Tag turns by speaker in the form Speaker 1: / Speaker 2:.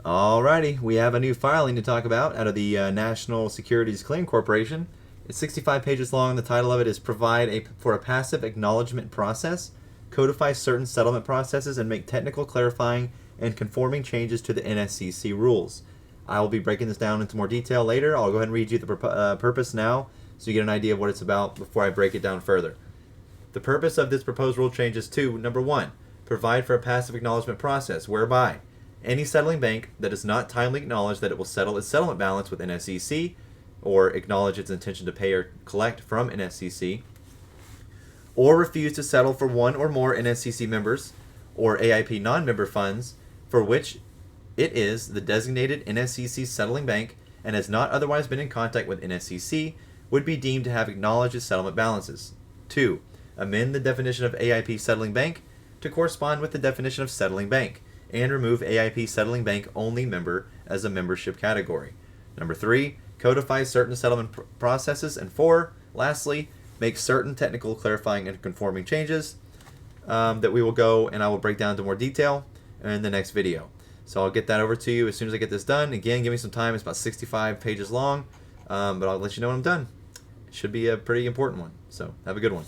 Speaker 1: Alrighty, we have a new filing to talk about out of the National Securities Claim Corporation. It's 65 pages long. The title of it is for a passive acknowledgement process, codify certain settlement processes, and make technical clarifying and conforming changes to the Nscc rules. I will be breaking this down into more detail later. I'll go ahead and read you the purpose now so you get an idea of what it's about before I break it down further. The purpose of this proposed rule change is to, number one, provide for a passive acknowledgement process whereby any settling bank that does not timely acknowledge that it will settle its settlement balance with Nscc or acknowledge its intention to pay or collect from Nscc, or refuse to settle for one or more Nscc members or AIP non-member funds for which it is the designated Nscc settling bank and has not otherwise been in contact with Nscc, would be deemed to have acknowledged its settlement balances. 2. Amend the definition of AIP settling bank to correspond with the definition of settling bank, and remove AIP settling bank only member as a membership category. Number 3, codify certain settlement processes. And 4, lastly, make certain technical clarifying and conforming changes that we will go and I will break down into more detail in the next video. So I'll get that over to you as soon as I get this done. Again, give me some time. It's about 65 pages long, but I'll let you know when I'm done. It should be a pretty important one. So have a good one.